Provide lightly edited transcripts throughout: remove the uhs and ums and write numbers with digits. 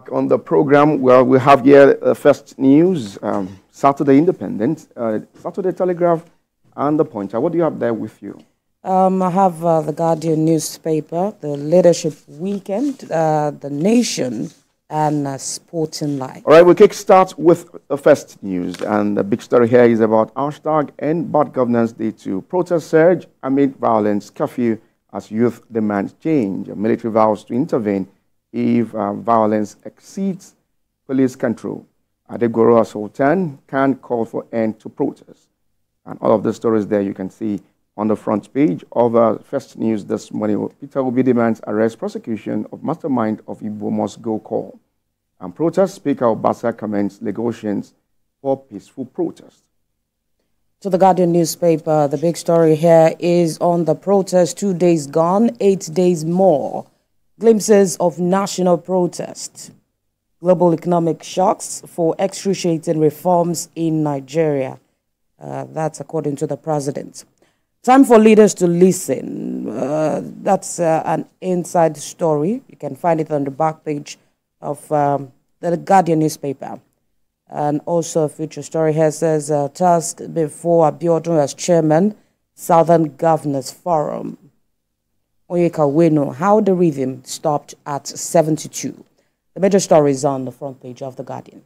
back on the program where we have here first news, Saturday Independent, Saturday Telegraph, and The Pointer. What do you have there with you? I have the Guardian newspaper, the Leadership Weekend, the Nation, and Sportsline. All right, we'll kickstart with the first news, and the big story here is about hashtag End Bad Governance Day 2. Protest surge amid violence, curfew as youth demand change. Military vows to intervene if violence exceeds police control. Adegoro Sultan can call for end to protests. And all of the stories there you can see on the front page of First News this morning. Peter Obi demands arrest prosecution of mastermind of Igbo Must Go call. And protest Speaker Obasa comments negotiations for peaceful protest. To the Guardian newspaper, the big story here is on the protest. 2 days gone, 8 days more. Glimpses of national protest. Global economic shocks for excruciating reforms in Nigeria. That's according to the president. Time for leaders to listen. That's an inside story. You can find it on the back page of the Guardian newspaper. And also a feature story here says, task before Abiodun as chairman, Southern Governors Forum. Oyeka Weno, how the rhythm stopped at 72. The major story is on the front page of the Guardian.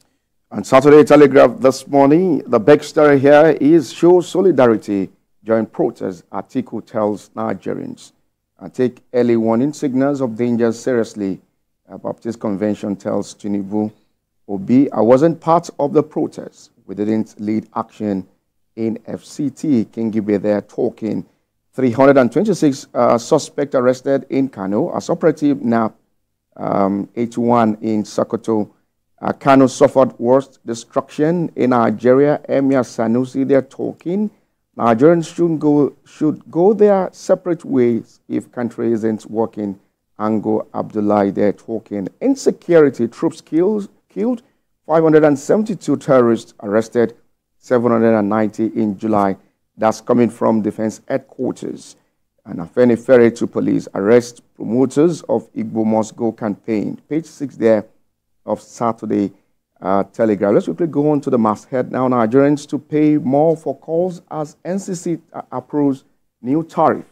On Saturday Telegraph this morning, the big story here is show solidarity during protests. Atiku tells Nigerians. Take early warning signals of danger seriously. Baptist Convention tells Tinubu, Obi, I wasn't part of the protest. We didn't lead action in FCT. Kingibe there talking. 326 suspects arrested in Kano as operative NAP 81 in Sokoto. Kano suffered worst destruction in Nigeria. Emir Sanusi there talking. Nigerians should go their separate ways if country isn't working. Ango Abdullahi there talking. Insecurity, troops killed 572 terrorists arrested, 790 in July. That's coming from Defense Headquarters. And Afenifere to police arrest promoters of Igbo Must Go campaign. Page 6 there of Saturday Telegraph. Let's quickly go on to the masthead now. Nigerians to pay more for calls as NCC approves new tariff.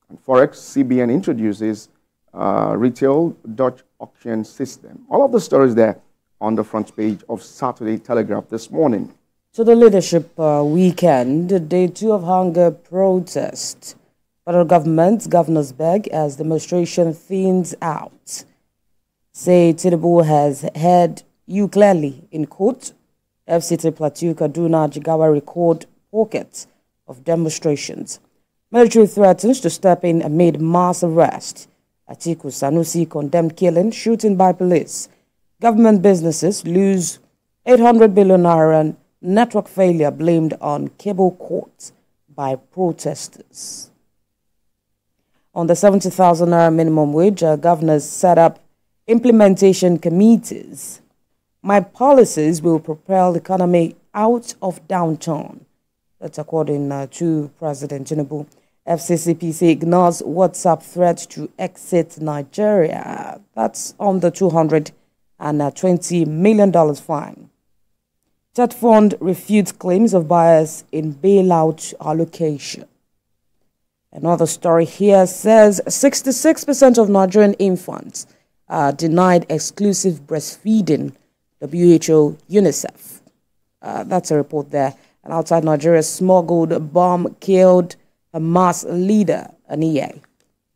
And Forex, CBN introduces retail Dutch auction system. All of the stories there on the front page of Saturday Telegraph this morning. So the Leadership Weekend, day 2 of hunger protest. Federal government, governors beg as demonstration thins out. Say Tinubu has heard you clearly in court. FCT Plateau, Kaduna, Jigawa record pockets of demonstrations. Military threatens to step in amid mass arrest. Atiku Sanusi condemned killing, shooting by police. Government businesses lose 800 billion naira. Network failure blamed on cable court by protesters. On the 70,000 naira minimum wage, governors set up implementation committees. My policies will propel the economy out of downturn. That's according to President Tinubu. FCCPC ignores WhatsApp threat to exit Nigeria. That's on the $220 million fine. Tet Fund refutes claims of bias in bailout allocation. Another story here says 66% of Nigerian infants are denied exclusive breastfeeding, WHO, UNICEF. That's a report there. And outside Nigeria, smuggled bomb killed Hamas leader, Aniye.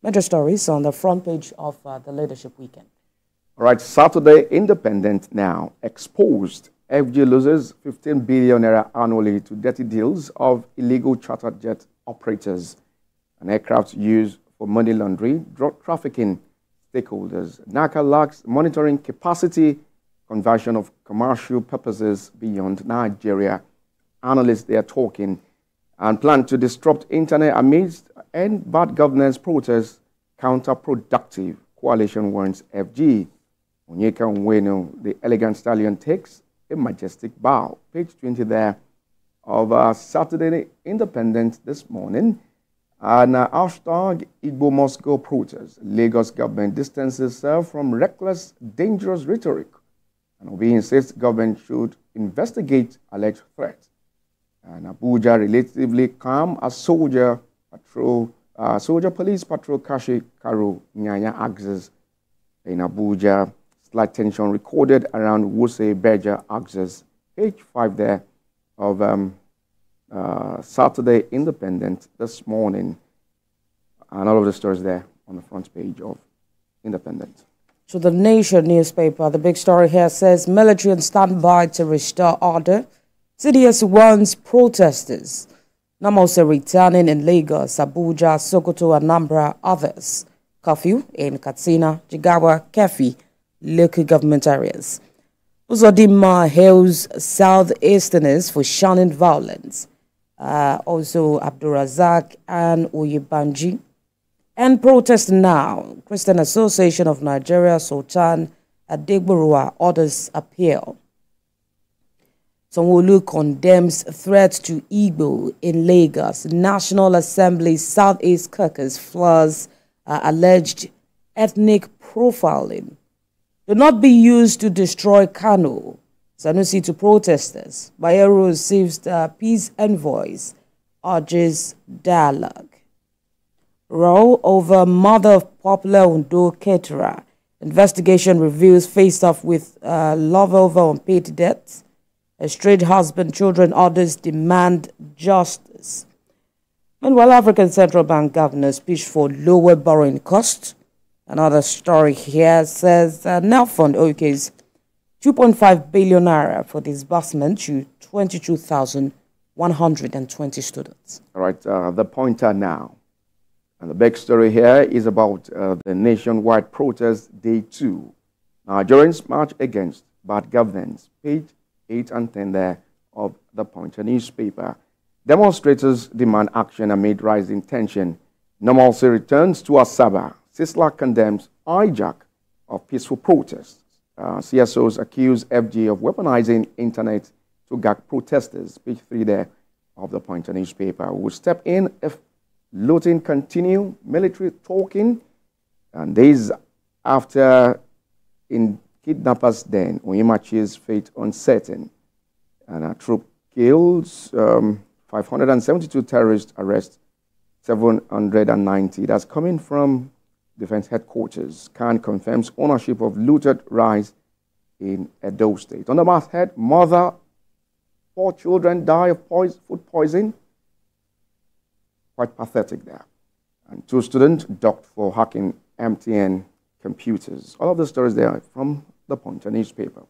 Major stories on the front page of the Leadership Weekend. All right, Saturday Independent now. Exposed. FG loses 15 billion naira annually to dirty deals of illegal charter jet operators. An aircraft used for money laundering, drug trafficking. Stakeholders. NACA lacks monitoring capacity, conversion of commercial purposes beyond Nigeria. Analysts they are talking and plan to disrupt internet amidst and bad governance protests. Counterproductive. Coalition warns FG. Onyeka Nwenu, the elegant stallion, takes a majestic bow. Page 20 there of Saturday Independent this morning. And hashtag Igbo Must Go protest. Lagos government distances itself from reckless, dangerous rhetoric And Obi insists government should investigate alleged threats. And Abuja relatively calm as soldier police patrol Kashi Karu Nyanya axis in Abuja. Slight tension recorded around Wuse Beja axis. Page 5 there of Saturday Independent this morning. And all of the stories there on the front page of Independent. To the Nation newspaper, the big story here says military on standby to restore order. CDS warns protesters. Namose returning in Lagos, Abuja, Sokoto, Anambra, others. Curfew in Katsina, Jigawa, Kefi, local government areas. Uzodinma hails Southeasterners for shunning violence. Also Abdurazak and Oyebanji. And protest now. Christian Association of Nigeria, Sultan Adegburua orders appeal. Sanwo-Olu condemns threats to Igbo in Lagos. National Assembly Southeast Caucus flaws alleged ethnic profiling. Do not be used to destroy Kano. Sanusi to protesters. Bayero receives peace envoys, urges dialogue. Row over mother of popular Undo caterer. Investigation reveals face-off with love over unpaid debts. Estranged husband, children, others demand justice. Meanwhile, African Central Bank governors push for lower borrowing costs. Another story here says now fund OK's 2.5 billion naira for disbursement to 22,120 students. All right, the pointer now. And the big story here is about the nationwide protest day 2. Nigerians march against bad governance. Page 8 and 10 there of the Pointer newspaper. Demonstrators demand action amid rising tension. Normalcy returns to Asaba. Sisla condemns hijack of peaceful protests. CSOs accuse FG of weaponizing internet to gag protesters. Page 3 there of the Pointer newspaper. Will step in if looting continue, military talking, and days after in kidnappers den, Onyimachi's fate uncertain. And a troop kills 572 terrorists, arrest 790. That's coming from Defense Headquarters. Khan confirms ownership of looted rice in Edo State. On the masthead, mother, 4 children die of food poisoning. Quite pathetic there. And 2 students docked for hacking MTN computers. All of the stories there from the Pointer newspaper.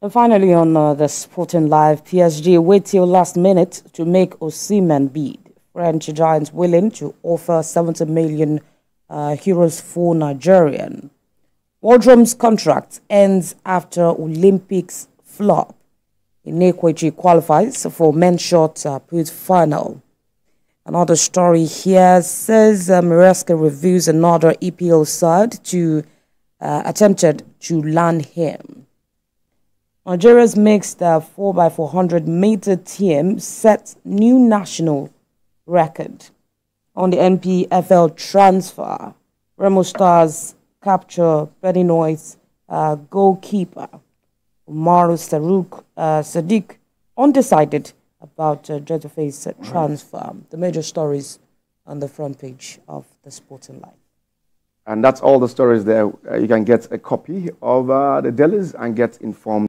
And finally, on the Sporting Live, PSG wait till last minute to make Osimhen bid. French giants willing to offer 70 million euros for Nigerian. Waldrom's contract ends after Olympics flop. Inekwechi qualifies for men's shot put final. Another story here says Maresca reviews another EPL side to attempted to land him. Nigeria's mixed 4x400 meter team sets new national record. On the NPFL transfer, Remo Stars capture Benino's goalkeeper. Umaru Sadiq undecided about Jetafe's transfer. The major stories on the front page of the Sporting Life. And that's all the stories there. You can get a copy of the dailies and get informed